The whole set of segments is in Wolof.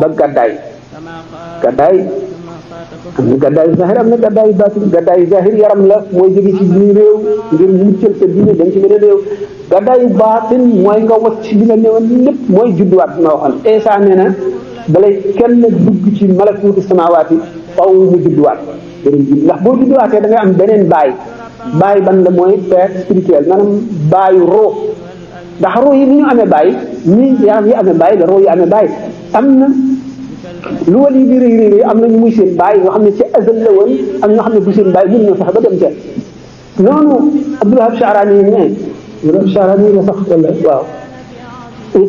ba gàddaay am na gàddaayu zahir am na gàddaayu baatin gàddaayu zahir yaram la mooy jóge ci biir réew ngir muccal sa diine dem ci beneen réew gàddaayu baatin mooy nga wacc li nga newoon lépp mooy judduwaat bi ma waxoon Isa nee na balay kenn dugg ci malakuutu samaawaati faw mu judduwaat ndax boo judduwaatee da ngay am beneen baay ban la mooy père spirituel maanaam baayu roo ndax roo yi ni ñu amee baay ni yaram yi amee baay la roo yi amee baay am na lu wali bi rëy rëy am na ñu muy seen baay yoo xam ne ci azal la woon am ñoo xam ne bu seen baay mun na fexe ba dem ca noonu Abdul Wahab Sha'rani la sax wala waaw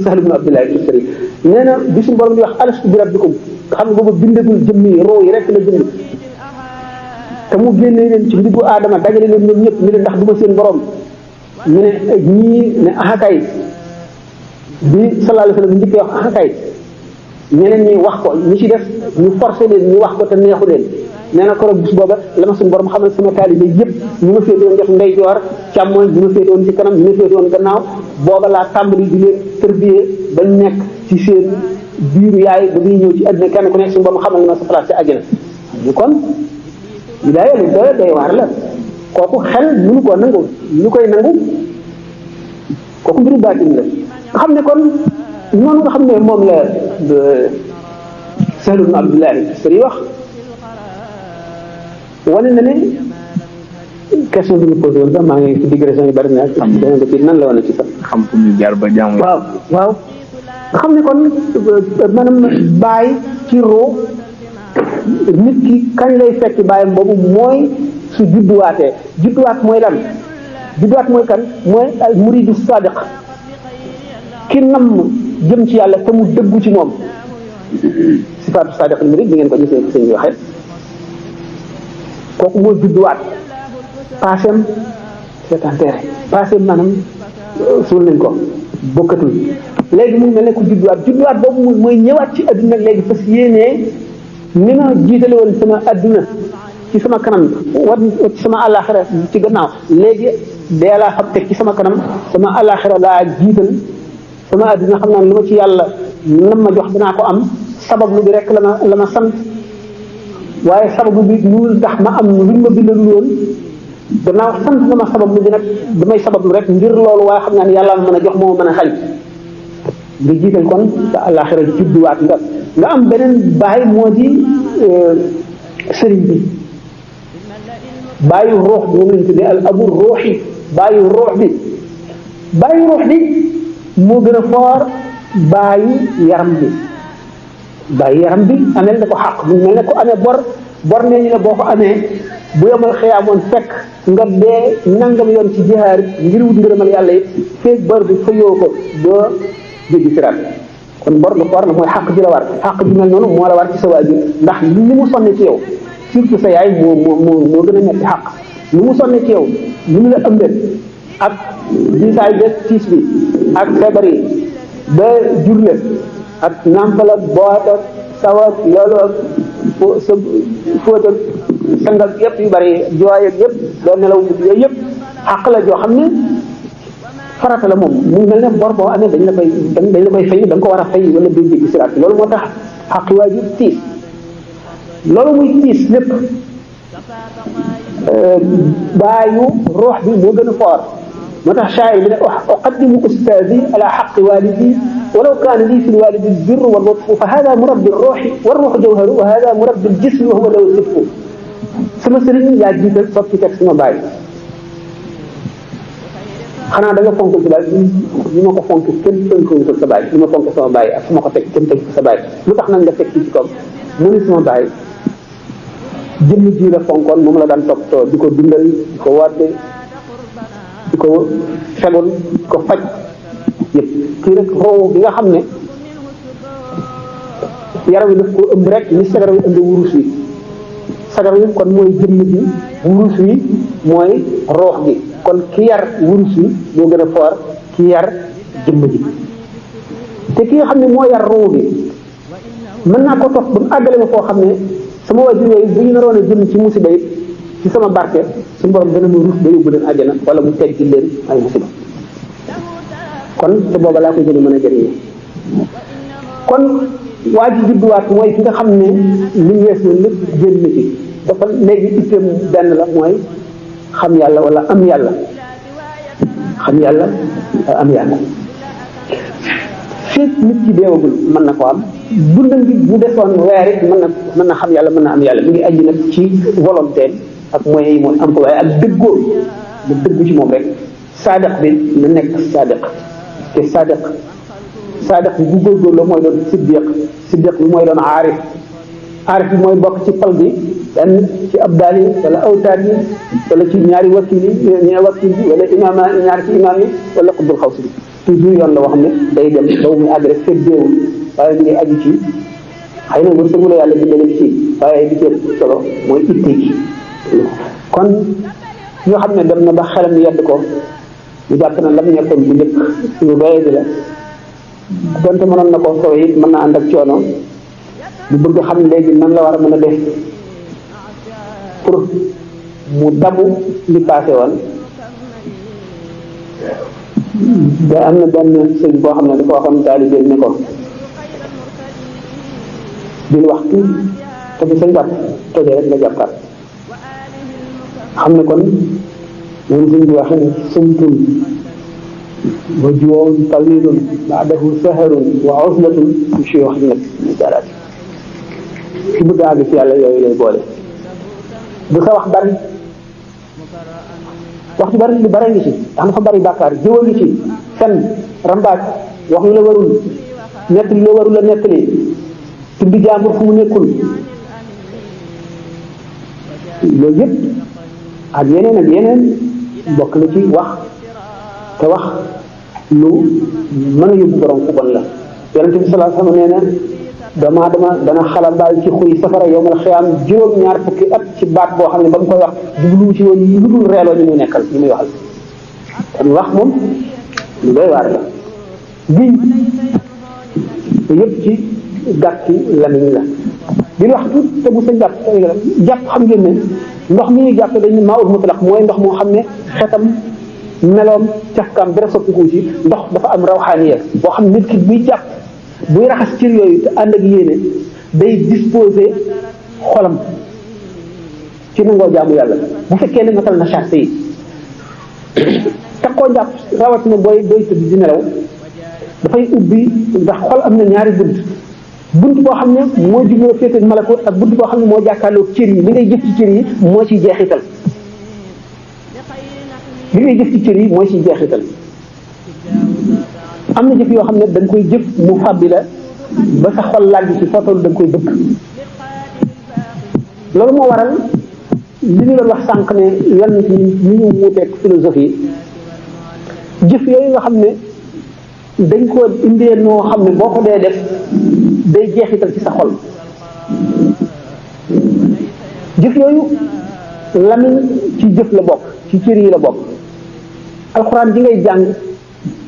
Sahl ibn Abdullah al-Misri nee na bi suñu borom di wax alastu bi rabbikum nga xam ne boobu bindagul jëmm yi roo yi rek la bind te mu génne leen ci ndiggu aadama dajale leen ñoom ñëpp ñu ne ndax du ma seen borom ñu ne ñii ne ahakay bi sallallahu alayhi wa sallam njëkkee wax ahakay ñeneen ñi wax ko ñi ci def ñu forcé leen ñu wax ko te neexu leen nee na keroog bis booba la ma suñu borom xamal sama taalibe yëpp ñu ma féete woon def ndeyjoor càmmooñ ñu ma féete woon ci kanam ñu ma féete woon gannaaw booba laa tàmbali di leen tërbiyee bañ nekk ci seen biiru yaay ba muy ñëw ci àddina kenn ku nekk suñu borom xamal na ma sa place ci àjjana ñu kon wilaaya lu doy waar la kooku xel mënu koo nangu lu koy nangu kooku mbiru baatin la nga xam ne kon noonu nga xam ne moom la Sahl ibn Abdullah al-Misri wax wane na ne question bi ñu posé woon sax maa ngi ci digression yu bari na danga ci nan la wane ci sax xam fu ñu jaar ba jàmm waaw nga xam ne kon maanaam baay ci roo nit ki kañ lay fekk baayam boobu mooy su judduwaat mooy lan judduwaat mooy kan mooy al muridu sadiq ki nam jëm ci yàlla te mu dëggu ci moom sifaatu sadiq al murid bi ngeen ko gisee sëñ bi waxee kooku mooy judduwaat passem c'est enterré passem maanaam suul nañ ko bokkatul léegi mu mel ne ku judduwaat boobu mooy ñëwaat ci adduna léegi fas yéenee ni ma jiitale woon sama adduna ci sama kanam war ci sama àllaaxira ci gannaaw léegi dee laa xam teg ci sama kanam sama àllaaxira laa jiital sama adduna xam naa lu ma ci yàlla nam ma jox dinaa ko am sabablu bi rek la ma sant waaye sabablu bi mënul tax ma am luñ ma bindalul woon gannaaw sant na ma sabablu bi nag damay sabablu rek ngir loolu waaye xam naa ne yàlla ma mën a jox moo mën a xañ nga jiital kon sa àllaaxira judduwaat nga am beneen baay moo di sëriñ bi baayu ruux bi moom lañ tuddee al abu ruuxi baayu ruux bi moo gën a foor baayu yaram bi amel na ko xaq mu mel ne ko amee bor nee ñu ne boo ko amee bu yomal xiyaamoon fekk nga dee nangam yoon ci jihaar ngir wut ngërëmal yàlla it feeg bor bi fayoo ko doo jéggi siraat kon bor lu foor la mooy xaq ji la war xaq ji mel noonu moo la war ci sa waajur ndax li mu sonne ci yow surtout sa yaay moo gën a metti xaq li mu sonne ci yow li mu la ëmbee ak diisaay beeg tiis bi ak feebar yi ba jur la ak nàmpal ak boot ak saw ak loolu ak sa fóot ak sangal yëpp yu bari jooy ak yëpp doo nelaw yooyu yëpp xaq la joo xam ne farata la moom mu mel ne bor boo amee dañ la koy fay da nga ko war a fay wala doo jéggi siraat loolu moo tax xaqi waajur tiis loolu muy tiis lépp baayu ruux bi moo gën a foor moo tax shaayir bi ne uqaddimu ustaadi ala xaqi walidi walaw kaana lii fi lwalidi albirru wallutfu fa hada murabbi ruuxi warruuxu jawharu wa hada murabbi aljismi wa huwa lahu siffu sama sëriñ yaa jiital soog ci teg sama baay xanaa da nga fonk sa baay li ma ko fonk kenn tënkuwul sa baay li ma fonk sama baay ak su ma ko teg kenn tënk sa baay lu tax nag nga teg ci kaw mu ni sama baay jëmm ji la fonkoon moom la daan toppatoo di ko dundal di ko wadde di ko fegul di ko faj yëpp kii rek roow bi nga xam ne yaram wi daf ko ëmb rek ni sagar wi ëmb wurus wi sagar wi kon mooy jëmm ji wurus wi mooy roox gi kon ki yar wurus wi moo gën a foor ki yar jëmm ji te ki nga xam ne moo yar roow gi mën naa ko topp ba mu àggale ma foo xam ne sama waajur yooyu bu ñu naroon a jëm ci musiba yi ci sama barke suñu borom dana ma ruus ba yóbbu leen àjjana wala mu teggi leen ay musiba kon te booba laa ko gën a mën a jëriñoo kon waa ji judduwaat mooy ki nga xam ne li ñu wees na lépp génn na ci dafa léegi itteem benn la mooy xam yàlla wala am yàlla xam yàlla am yàlla fii nit ci deewagul mën na ko am dundam bi bu defoon weer it mën na xam yàlla mën na am yàlla mi ngi aju nag ci volonté ak moyens yi mooy employé ak dëggoo mu dëgg ci moom rek saadiq bi na nekk saadiq te saadiq bi bu góorgóorloo mooy doon siddiq bi mooy doon aarif bi mooy bokk ci pal bi benn ci abdaal yi wala awtaad yi wala ci ñaari wakil yi wala imaam ñaar ci imaam yi wala xutbul xaws bi toujours yoon la boo xam ne day dem ba muy àgg rek fekk déewul waaye mi ngi aju ci xëy na wërsëgu la yàlla bindale ci waaye di ci solo mooy itte gi kon ñoo xam ne dem na ba xelam yedd ko ñu jàpp na lam nekkoon bu njëkk suñu doye bi la donte mënoon na koo sowe it mën na ànd ak coono ñu bëgg xam léegi nan la war a mën a def pour mu dabu li passé woon da am na benn sëñ boo xam ne dafa waxoon taalibe ne ko bil waxtu te bu sa njàpp tojee rek nga jàppaat xam ne kon moom sëñ bi waxee ne sumtun wa juwoon tawilun baadahu saharun wa uslatun si wax nag daraat ki bëgg a àgg ci yàlla yooyu lay boole bu sa wax bari wax ci bari lu bari ngi ci ndax dafa bari bàkkaar jëwa ngi ci fen rambaaj wax lu la warul nettali la warul la nettali tudd jàmbur fu mu nekkul loolu yëpp ak yeneen bokk na ci wax te wax lu mën a yóbbu borom ku bon la yonente bi sallallahu alayhi wasallam nee na dana xalambaal ci xuy safara yowmal xiyaam juróom-ñaar fukki at ci baat boo xam ne ba mu koy wax jublu ci woon lu dul reeloo ñu muy nekkal ñu muy waxal kon wax moom lu doy waar la giñ yëpp ci gàtti lamiñ la di wax tuut te bu sa jàpp xam ngeen ne ndox mi ñuy jàpp dañu maa ut mutlaq mooy ndox moo xam ne xetam meloom cafkaam dara soppiku ci ndox dafa am rawxaaniya boo xam nit ki buy jàpp buy raxas cër yooyu te ànd ak yéene day disposé xolam ci nangoo jaamu yàlla bu fekkee ne matal na charte yi te koo jàpp rawatina booy tëdd di nelaw dafay ubbi ndax xol am na ñaari bunt boo xam ne moo jubloo féete malakut ak bunt boo xam ne moo jàkkaarloo cër yi li ngay jëf ci cër yi moo ciy jeexital am na jëf yoo xam ne da nga koy jëf mu fàbbi la ba sa xol laaj ci footoolu da nga koy bëgg loolu moo waral li ñu doon wax sànq ne yan ni ñu wuuteeg philosophie jëf yooyu nga xam ne dañ ko indee noo xam ne boo ko dee def day jeexital ci sa xol jëf yooyu lamiñ ci jëf la bokk ci cër yi la bokk alxuraan ji ngay jàng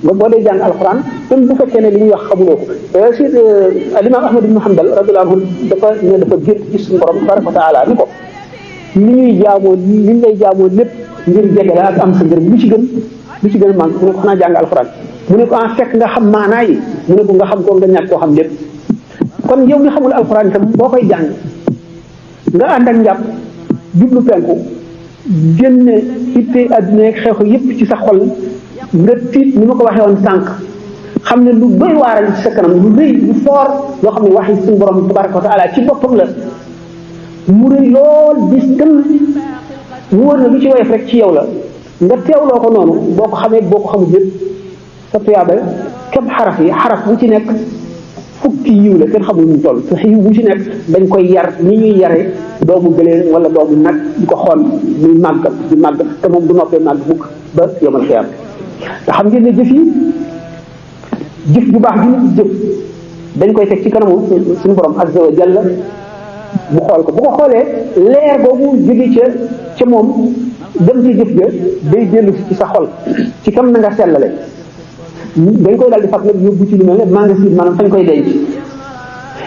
boo dee jàng alxuraan même bu fekkee ne li ñuy wax xamuloo ko si alimaam Ahmad ibn Hanbal radiyallahu anhu dafa gént ci suñu borom tabaraka wa taala ni ko li ñuy jaamoo li ñu lay jaamoo lépp ngir jege la ak am sa ngërëm lu ci gën a manqué mu ne ko xanaa jàng alxuraan mu ne ko en fekk nga xam maanaa yi mu ne ko nga xam ko nga ñàkk koo xam lépp kon yow mi xamul alxuraan itam boo koy jàng nga ànd ak njàpp jublu penku génne itte adduna ak xeexu yépp ci sa xol nga tiit ni ma ko waxee woon sànq xam ne lu doy waaral ci sa kanam lu rëy lu foor loo xam ne waxi suñu borom tabaraka wa taala ci boppam la mu rëy lool dis gën mu wër na lu ci woyof rek ci yow la nga teewloo ko noonu boo ko xamee boo ko xamul yëpp sa tuyaaba képp xaraf bu ci nekk fukki yiw la kenn xamul ñu toll te yiw bu ci nekk dañ koy yar ni ñuy yare doomu gëleen wala doomu nag di ko xool muy màgg di màgg te moom du noppee màgg mukk ba yomal xiyaam te xam ngeen ne jëf ju baax ji nit jëf dañ koy teg ci kanamu suñu borom azza wa jalla mu xool ko bu ko xoolee leer boobu jóge ca moom dem ci jëf ja day dellu ci sa xol ci kam na nga sellale dañ koy daal di fab nag yóbbu ci lu mel ne magasin maanaam fañ koy denc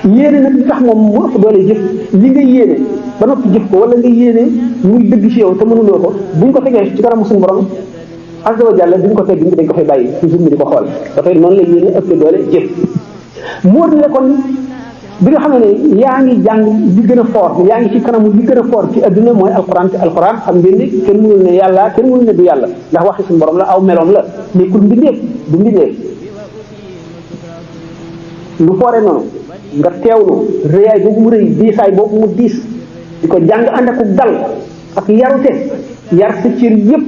yéene nag li tax moom mu ëpp doole jëf li nga yéene ba noppi jëf ko wala nga yéene muy dëgg ci yow te mënuloo ko buñ ko tegee ci kanamu suñu borom azza wa jalla duñ ko tegg dañ ko fay bàyyi toujours mi di ko xool dafay noonu la yéene ëpp doole jëf moo di ne kon bi nga xam ne yaa ngi jàng li gën a fort yaa ngi ci kanamu li gën a fort ci adduna mooy alquran te alquran xam ngeen ni kenn mënul ne yàlla kenn mënul ne du yàlla ndax waxi suñu borom la aw meloom la nekkul mbindeef du mbindeef lu foore noonu nga teewlu réyaay boobu mu rëy diisaay boobu mu diis di ko jàng ànd ak dal ak yarute yar sa cër yépp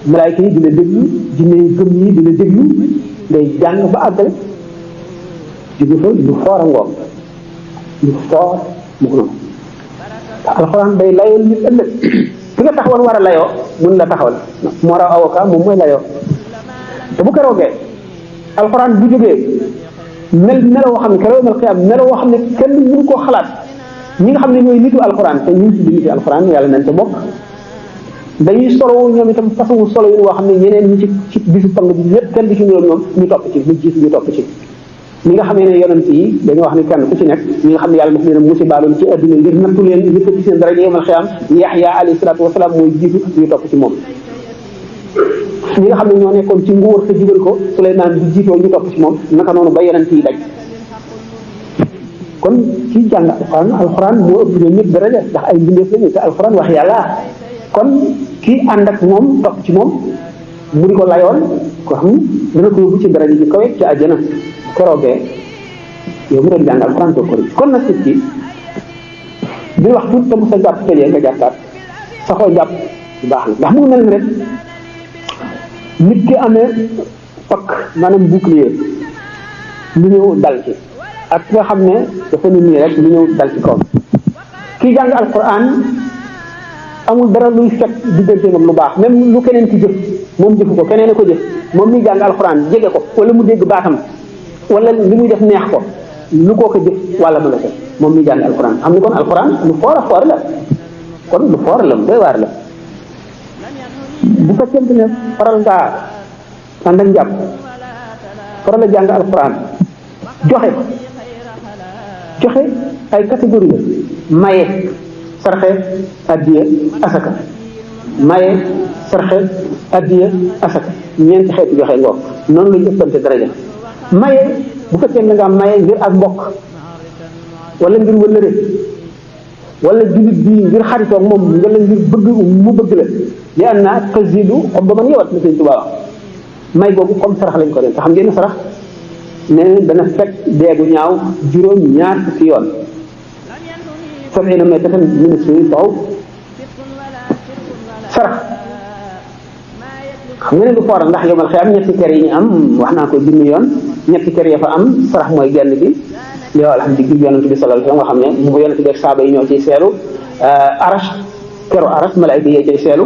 malaayka yi di la déglu jinne yi gëm yi di la déglu ngay jàng ba àggale jóge fa lu foor a ngoog lu foor mu ko noonu te alxuraan day layoo nit ëllëg fi nga taxawal war a layoo mun la taxawal moo raw avocat moom mooy layoo te bu keroogee alxuraan bu jógee meloo xam ne keroog mel xiyaam meloo xam ne kenn mënu koo xalaat ñi nga xam ne ñooy nitu alxuraan te ñu ngi ci nitu alxuraan yàlla nañ ca bokk dañuy solo ñoom itam façon solo yi woo xam ne ñeneen ñi ci bisu pang bi ñëpp kenn du ci ñëw ñoom ñu topp ci ñu jiitu ñu topp ci ñi nga xamee ne yonent yi dañoo wax ni kenn ku ci nekk ñi nga xam ne yàlla daf leen a musibaaloon ci adduna ngir nattu leen yëkkati seen daraja yawmal xiyaam Yaxya alayhi salaatu wasalaam mooy jiitu ñu topp ci moom ñi nga xam ne ñoo nekkoon ci nguur te jubal ko Suleymaan bi jiitoo ñu topp ci moom naka noonu ba yonent yi daj kon ci jàng alxuraan moo ëpp ñoom ñëpp daraja ndax ay mbindeef lañu te alxuraan wax yàlla kon kii ànd ak moom topp ci moom mu di ko layoon ko xam dana ko yóbbu ci daraja ji kawe ci àjjana keroogee yow mu doon jàng alxuraan doo ko kon nag nit ki di wax tuut te mu sa jàpp tëjee nga jàppaat saxoo jàpp baax na ndax mu mel ni rek nit ki amee pakk maanaam bouclier lu ñëw dal ci ak ki nga xam ne dafa ni nii rek lu ñëw dal ci kaw kii jàng alxuraan amul dara luy fekk diggante moom lu baax même lu keneen ci jëf moom jëfu ko keneen a ko jëf moom muy jàng alxuraan jege ko wala mu dégg baatam wala li muy def neex ko lu koo ko jëf wala ma la ko moom muy jàng alxuraan xam ni kon alxuraan lu foor a foor la kon lu foor la lu doy waar la bu fekkente ne faral ngaa ànd ak njàpp faral a jàng alxuraan joxe ay catégorie la maye sarxe addiya asaka maye sarxe addiya asaka ñeenti xeeti joxe ngoog noonu lañu ëppante daraja maye bu fekkee ne nga maye ngir ak mbokk wala ngir wëllëre wala jullit bi ngir xaritoog moom wala ngir bëgg mu bëgg la li am naa tasidu xob ba man yowat na sëñ Tuubaa may boobu comme sarax lañ ko def te xam ngeen ne sarax ne dana fekk deegu ñaaw juróom ñaar fukki yoon sabina may tatan ministre yi taxaw sarax xam nga ne lu fooral ndax yomal xëy am ñetti kër yi ñu am wax naa ko junni yoon ñetti kër ya fa am sarax mooy genn bi li alhamdulilah yonent bi sallallahu alayhi wa sallam nga xam ne mu yonent bi ak saaba yi ñoo ciy seelu arash keru arash malaayka yi ciy seelu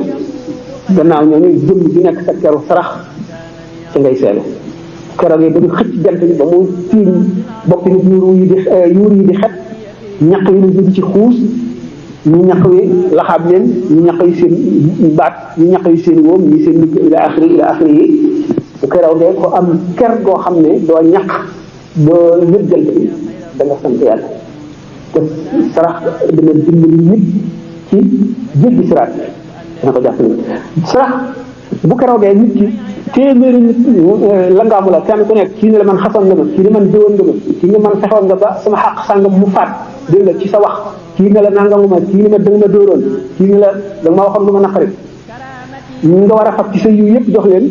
gannaaw ñooñu jëm bi nekk sa keru sarax ci ngay seelu keroog yi dañu xëcc jant bi ba mu tiim boppi nit yuur yi di xet ñaq yi di ci xuus ñu ñaq wi laxaab leen ñu ñaq yi seen baat ñu ñaq yi seen wóom ñi seen ligg ila axiri yi bu keroogee ko am ker goo xam ne doo ñaq doo yëg jant bi da nga sant yàlla te sarax dina dimbali nit ci jéggi siraat dana ko jàpp nit sarax bu keroogee nit ki téeméeri nit la ngaamu la kenn ku nekk kii ne la man xasoon nga ma kii ne man jëwoon nga ma kii ne man fexoon nga ba sama xàq sàngam mu faat dégg nga ci sa wax kii ne la nangamu ma kii ne ma danga ma dóoroon kii ne la danga ma waxoon lu ma naqari nga war a fab ci sa yiw yëpp jox leen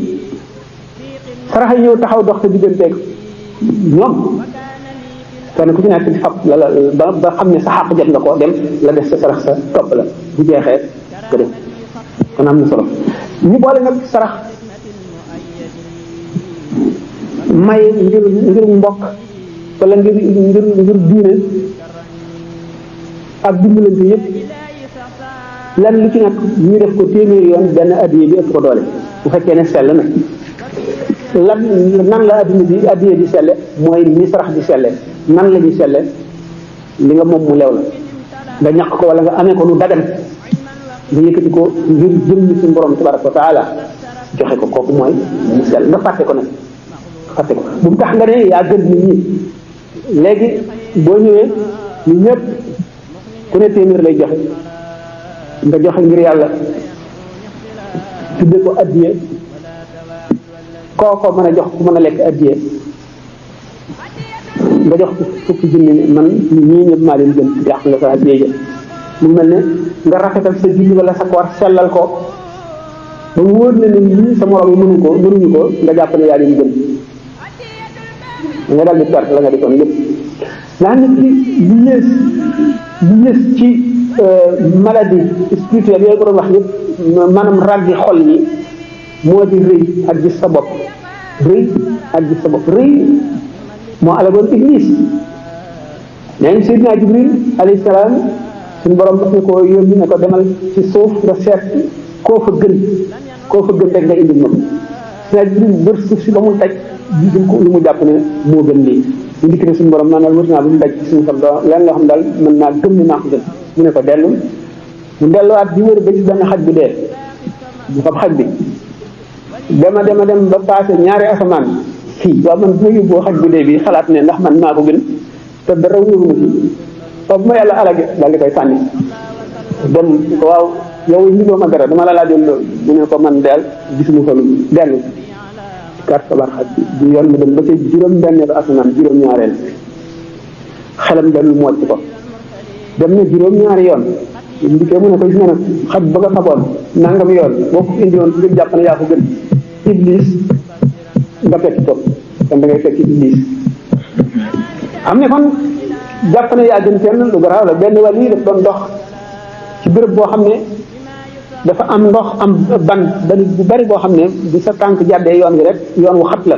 sarax yi ñëw taxaw dox sa digganteeg ñoom kenn ku ci nekk di fab la ba xam ne sa xàq jot nga ko dem la def sa sarax sa topp la bu jeexee nga dem kon am na solo ñu boole nag sarax may ngir mbokk wala ngir diine ak dimbalante yëpp lan lu ci nekk ñu def ko téeméeri yoon benn addiye bi ëpp ko doole bu fekkee ne sell na lan nan la addiye di selle mooy ni sarax di selle nan la ñuy selle li nga moom mu leew la nga ñàkk ko wala nga amee ko lu dagan nga yëkkati ko ngir jëm ci borom tabaraka wa taala joxe ko kooku mooy mu sell nga fàtte ko nag fàtte ko bu mu tax nga ne yaa gën nit ñi léegi boo ñëwee ñu ñëpp ku ne téeméer lay joxe nga joxe ngir yàlla tudde ko addiye koo ko mën a jox ku mën a lekk addiye nga jox ko fukki junni man ñii ñëpp maa leen gën yàq nga sa addiye ja mu mel ne nga rafetal sa julli wala sa koor sellal ko ba mu wóor na ne lii sa morom yi mënuñu ko nga jàpp ne yaa leen gën nga daal di perte la nga defoon lépp nga xam ne li yées ci maladie spirituelle yooyu ko doon wax yëpp maanaam ràggi xol yi moo di rëy ak gis sa bopp rëy moo alagoon Iblis neen Seydina Jibril alayhi salaam suñu borom daf ne ko yónni ne ko demal ci suuf nga seet koo fa gën rek nga indil ma ko Seydina Jibril wër suuf si ba mu daj gisul ko lu mu jàpp ne moo gën lii ñu dikk ne suñu borom naan wër naa ba mu daj ci suñu xam lan loo xam daal mën naa gëm ne naa ko gën mu ne ko dellu mu delluwaat di wër ba ci benn xaj bu dee mu fab xaj bi dem ba passé ñaari asamaan fii waaw man bu ma yóbboo xaj bu dee bi xalaat ne ndax man maa ko gën te dara wóoruma ci waaw bu ma yàlla alage daal di koy sànni dem ko waaw yow indiloo ma dara dama la laajoon loolu mu ne ko man deel gisuma fa lu dellu carte sabar xaj bi yoon mu dem ba ca juróom-benneelu asamaan juróom-ñaareel xelam dellu mu wàcc ko dem na juróom-ñaari yoon ndikee mu ne ko gis nga nag xaj ba nga faboon nangam yoon boo ko indi woon ngir jàpp ne yaa ko gën Iblis nga fekk ko kon da ngay fekk Iblis am ne kon jàpp ne yaa gën kenn lu garaaw la benn wàll yi daf doon dox ci béréb boo xam ne dafa am ndox am ban bu bari boo xam ne bu sa tànk jàddee yoon wi rek yoon wu xat la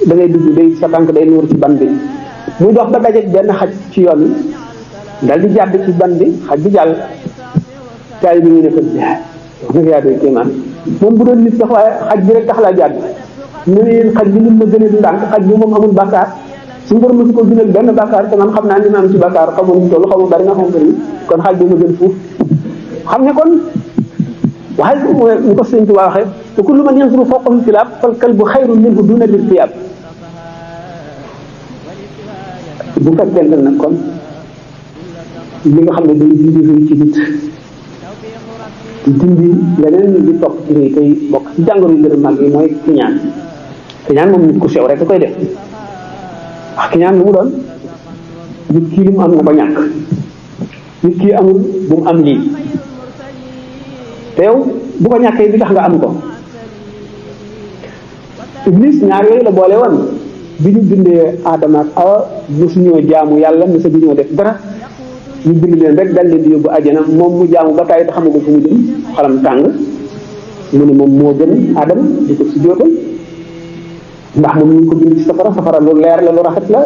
da ngay dugg day sa tànk day nuur ci ban bi muy dox ba dajeeg benn xaj ci yoon wi dal di jàdd ci ban bi xaj bi jàll caay bi ñu ne ko wax nag yaa doy kéemaan moom bu doon nit sax waaye xaj bi rek tax laa jàdd ne leen xaj bi lim ma gën a di ndànk xaj bi moom amul bàkkaar su mbor ma si ko bindal benn bàkkaar te man xam naa ni ma am ci bàkkaar xamul mu toll xamul bari na xam bëri kon xaj bi ma gën fuuf xam ne kon waaye ñu ko sëñ Tuubaa waxee te kullu man yanzuru fawqahu kilaab fal kalbu xayrun minhu duna lirtiyaab bu fekkente nag kon li nga xam ne day dindi rëy ci nit di dindi leneen di topp ci rëy tey bokk ci jàngoro yu gën a mag yi mooy kiñaan moom nit ku sew rek da koy def wax kiñaan lu mu doon nit kii li mu am na ko ñàkk nit kii amul bu mu am lii te yow bu ko ñàkkee bi tax nga am ko Iblis ñaar yooyu la boole woon bi ñu bindee Aadama ak Awa mosuñoo jaamu yàlla mosa bi ñoo def dara ñu bind leen rek dal leen di yóbbu àjjana moom mu jaamu ba tàyyi te xamagul fu mu jëm xalam tàng mu ne moom moo gën Aadama di ko si jóotal ndax moom ñu ngi ko bind ci safara lu leer la lu rafet la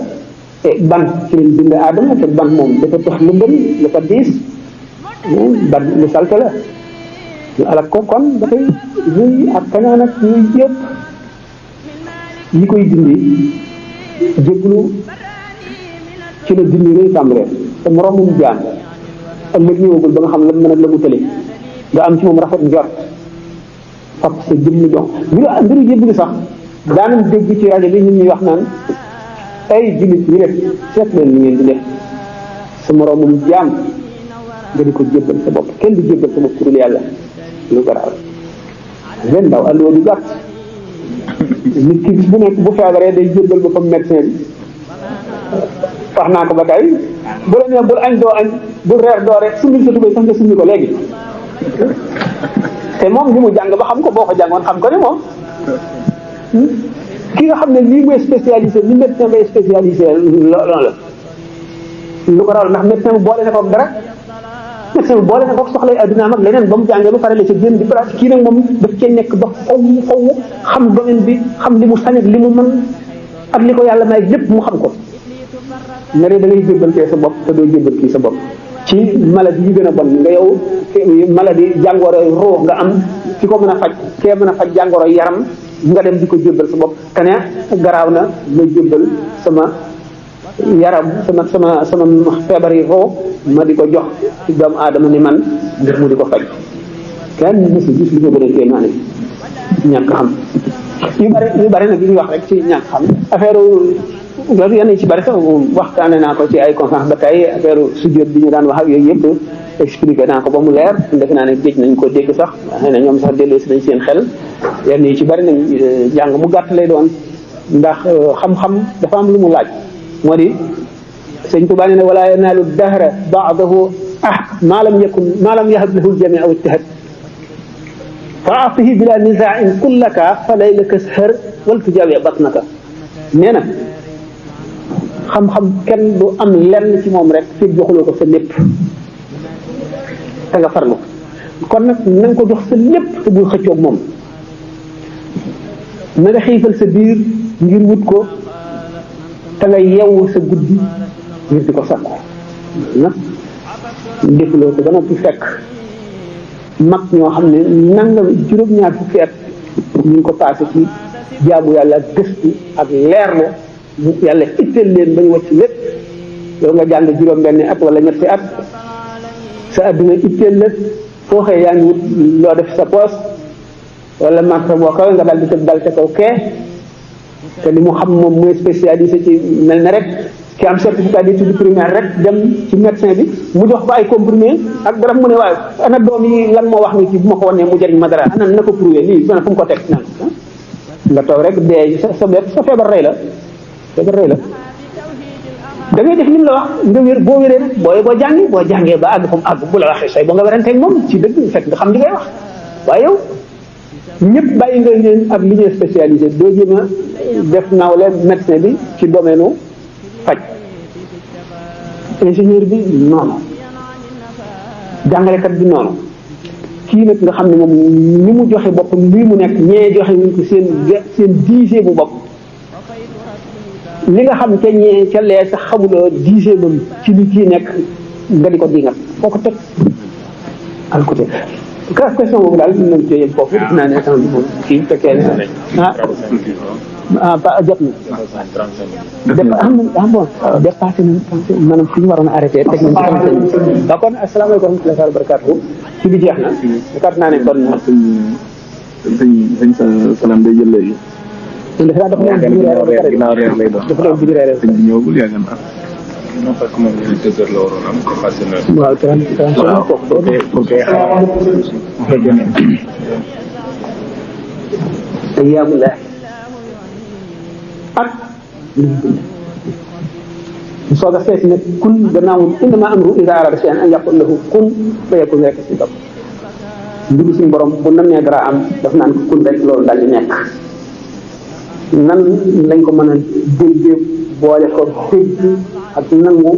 te ban ci leen bind Aadama te ban moom dafa tax lu gën dafa diis ban lu salte la ñu alak ko kon dafay rëy ak kañaan ak yooyu yëpp yi koy dindi jébbalu ci la dindi rëy tàmbalee te moroomum jaam ak la ñëwagul ba nga xam la mën ak la mu tële nga am ci moom rafet njort fab sa jëmm jox mbiru jébbalu sax daanam dégg ci rajo bi nit ñuy wax naan ay jullit ñi def seet leen ni ngeen di def sa moroomum jaam nga di ko jébbal sa bopp kenn di jébbal sa bopp ku dul yàlla lu garaaw leen ndaw alluwa du gàtt nit ki bis bu nekk bu feebaree day jébbal boppam médecin bi wax naa ko ba tey bu la nee bul añ doo añ bul reer doo reer summil sa tubéy sax nga summi ko léegi te moom li mu jàng ba xam ko boo ko jàngoon xam ko ne moom ki nga xam ne lii mooy spécialisé li médecin bay spécialisé loolu la lu ko raw ndax médecin bu boole na ko dara médecin bu boole na ko soxlay addunaam ak leneen ba mu jàngee ba pare la ca génn di pratique kii nag moom daf cee nekk ba faw xam domaine bi xam li mu sañ ak li mu mën ak li ko yàlla may lépp mu xam ko ne da ngay jébbal kee sa bopp te doo jébbal kii sa bopp ci maladie yi gën a bon nga yow maladie jàngoro roo nga am ci ko mën a faj kee mën a faj jàngoro yaram nga dem di ko jébbal sa bopp te ne garaaw na nga jébbal sama yaram sama feebar yi roo ma di ko jox ci doomu aadama ni man ngir mu di ko faj kenn mësu gis li ko gën a téye naa ne ñàkk xam yu bari nag li ñuy wax rek ci ñàkk xam affaire loolu yenn ci bari sax waxtaane naa ko ci ay conférence ba tey affaire sujjóot bi ñu daan wax ak yooyu yëpp expliqué naa ko ba mu leer defe naa ne géej nañ ko dégg sax xëy na ñoom sax delloo si nañ seen xel yenn yi ci bari nañ jàng mu gàtt lay doon ndax xam-xam dafa am lu mu laaj moo di sëñ Tuubaa nee na wala yanaalu dahra baadahu maa lam yahab lahu ljamia aw ijtihad fa atihi bila nisaain kullaka fa laylaka shar wal tujaawi batnaka nee na xam-xam kenn du am lenn ci moom rek fi joxuloo ko sa lépp te nga farlu kon nag na nga ko jox sa lépp te bul xëccoog moom na nga xiifal sa biir ngir wut ko te nga yeewu sa guddi ngir di ko sakku nag defuloo ko ba noppi fekk mag ñoo xam ne nanga juróom-ñaar fukki at ñu ngi ko passé ci jaamu yàlla ak gëstu ak leerlu yàlla itteel leen ba ñu wàcc lépp yow nga jàng juróom-benni at wala ñetti at sa adduna itteel la foo xëy yaa ngi wut loo def sa poos wala marta boo kawe nga dal di tëb dal ca kaw kee te li mu xam moom mooy spécialisé ci mel ne rek ki am certificat d'études primaire rek dem ci médecin bi mu jox ko ay comprimé ak garab mu ne waaye ana doom yi lan moo wax ni ci bu ma ko wanee mu jëriñ ma dara ana na ko prouvé lii fu mu ko teg naan nga toog rek dee sa feebar rey la da ngay def li mu la wax nga wér boo wéree nag boo jàngee ba àgg fa mu àgg bu la waxee say boo nga weranteeg moom ci dëgg fekk nga xam li ngay wax waaye yow ñëpp bàyyi nga leen ak li ñuy spécialisé doo jéem a def nawle médecin bi ci domaine u faj ingénieur bi noonu jàngalekat bi noonu kii nag nga xam ne moom ni mu joxe boppam lii mu nekk ñee joxe wuñ ko seen diise bu bopp li nga xam ca ñee ca lee sax xamuloo diise bam ci li kii nekk nga di ko dingat foo ko teg al côté question boobu daal nañ cee yem foofu def naa ne temps bi moom kii fekkee ne jot na bon dépassé nañ maanaam fi ñu waroon a arrêté teg nañ ci 35 waaw kon asalaamaaleykum wa rahmatulah wa barakatuh ci bi jeex na yaakaar naa ne kon sëñ Salam day jël léegi dafa ginnaaw reer lay doon dafa doon bi reer sëñ bi ñëwagul yàgg na non parce que moom 2 heures la waroon am dépassé na waaw 30 waaw ok ayyaamullah ak soog a seeti nag kun gannaaw innama amru iza arada shay'an an yaqul lahu kun fayakun rek si bopp mbiru suñu borom bu namee dara am daf naan ko kun rek loolu daal di nekk nan lañ ko mën a déggee boole ko dégg ak nangu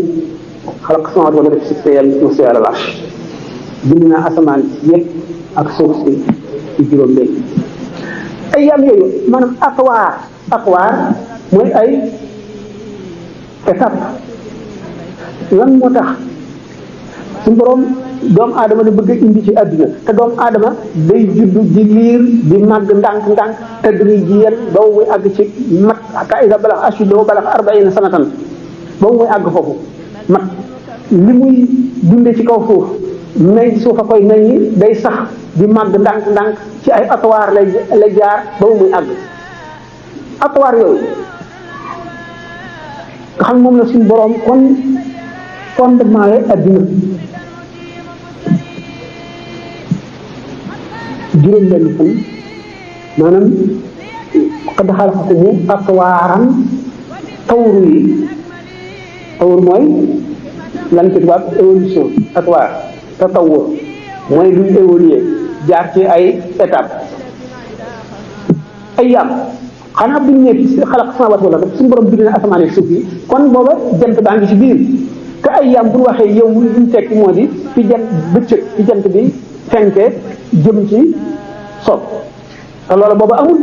xalaq samaawaati wala def si fayal musa ala l'arsh bind naa asamaan yëpp ak suuf si ci juróom léegi ay yaam yooyu maanaam aqwaar mooy ay étape lan moo tax suñu borom doomu aadama da bëgg a indi ci àdduna te doomu aadama day judd di liir di màgg ndànk-ndànk te duñuy jiyal ba muy àgg ci mat ka isa balax ashuddahu balax 40 sanatan ba muy àgg foofu mat li muy dunde ci kaw suuf nay suuf a koy nay day sax di màgg ndànk-ndànk ci ay atuwaar lay jaar ba muy àgg atuwaar yooyu nga xam moom la suñu borom kon fondement yi àdduna juróom benn fan maanaam qad xalaqakum atwaaran tawru yi tawru mooy lan ci tubaab évolution atwaar tatawur mooy luy évoluer jaar ci ay étape ay yàpp xanaa bu ñu nee xalaq samaawaati wal ard suñu borom bind na asamaan ak suuf yi kon booba jant baa ngi ci biir te ay yàpp bu ñu waxee yow li ñu tekki moo di fi jant bëccëg fi jant bi fenke jëm ci so te loolu booba amul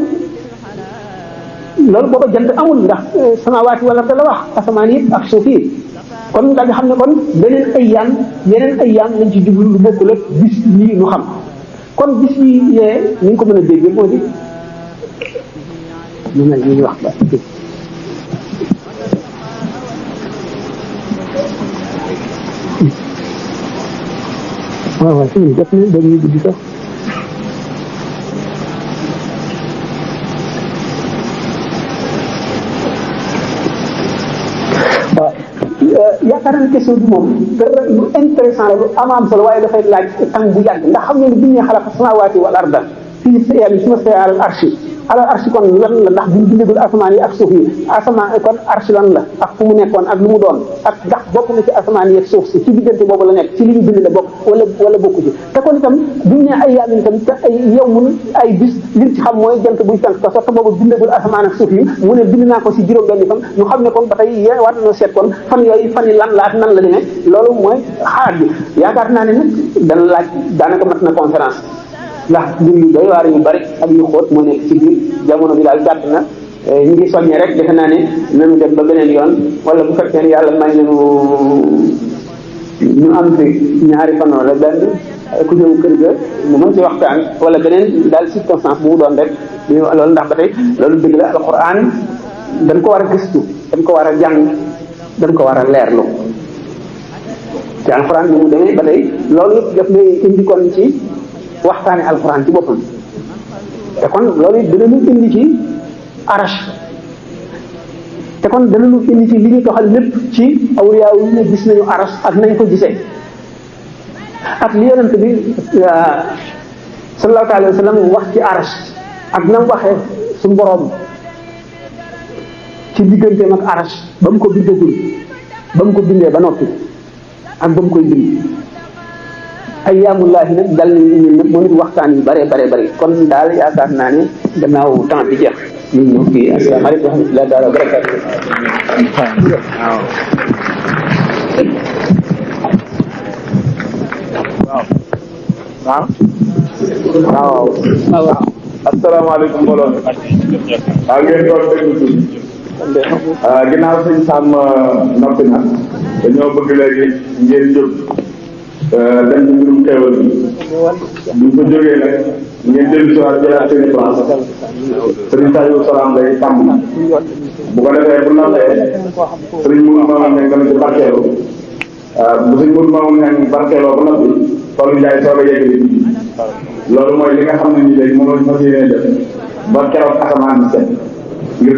loolu booba jant amul ndax samaawaati wal ard la wax asamaan yi ak suuf yi kon nga xam ne kon beneen yeneen ay yaam lañ ci jublu lu bokkul ak bis yi ñu xam kon bis yi yee ni ñu ko mën a déggee moo di ñu mel ni ñu wax ba waaw si def na dañuy guddi sax waaw yaakaar naa ne question bi moom dara lu intéressant la lu am solo waaye dafay laaj temps bu yàgg ndax xam ngeen ne bi ñu xalaqa samaawaati wal arda fii yàlla suma stawaa alal arshi kon lan la ndax buñ bindagul asamaan yi ak suuf yi asamaan kon arshi lan la ak fu mu nekkoon ak lu mu doon ak ndax bokk na ci asamaan yi ak suuf si ci diggante boobu la nekk ci li ñu bind la bokk wala bokku ci te kon itam buñ ne ay yaamin itam te ay yawmun ay bis liñ ci xam mooy jant buy tànk te sotti boobu bindagul asamaan ak suuf yi mu ne bind naa ko si juróom-benni fan ñu xam ne kon ba tey war nañoo seet kon fan yooyu fan yi lan la ak nan la demee loolu mooy xaar bi yaakaar naa ne nag dana laaj daanaka mat na conférence ndax mbir yu doy waar yu bari ak yu xóot moo nekk ci biir jamono bi daal gàtt na ñu ngi soññee rek defe naa ne nañu dem ba beneen yoon wala bu fekkee ne yàlla may nañu ñu am fi ñaari fan wala benn ku ñëw kër ga mu mën ci waxtaan wala beneen daal circonstance bu mu doon rek loolu ndax ba tey loolu dëgg la alquran dañ ko war a gëstu dañ ko war a jàng dañ ko war a leerlu te alquran bi mu demee ba tey loolu yëpp daf lay indi kon ci waxtaane alquran ci boppam te kon loolu dinañu indi ci arash te kon danañu indi ci li ñu doxal lépp ci awliya yi ne gis nañu arash ak nañ ko gisee ak li yonent bi sallallahu alayhi wa sallam wax ci arash ak na mu waxee suñu borom ci digganteem ak arash ba mu ko bindagul ba mu ko bindee ba noppi ak ba mu koy bind ayyaamullahi nag dal nañu ñun nag moom it waxtaan yu bare kon daal yaakaar naa ne gannaaw temps bi jeex ñu ñëw fii asalaamaaleykum wa rahmatullahi taala wa barakaatu waaw asalaamaaleykum mbooloo mi ngeen doon déglu tuuti ginnaaw suñ sàmm noppi na dañoo bëgg léegi ngeen jóg dem ci mbirum xéewal bi buñ ko jógee nag ngeen dellu si waat jëlaat seen i place sëriñ Saliou Salaam lay tàmm bu ko defee bu noppee sëriñ Mourou Mamoun ne nga ci barkeelu bu sëriñ Mourou Mamoun ne barkeeloo ba noppi Fallou Ndiaye soog a yeggali loolu mooy li nga xam ne nii léegi moom la ñu fas yéenee def ba keroog asamaan bi set ngir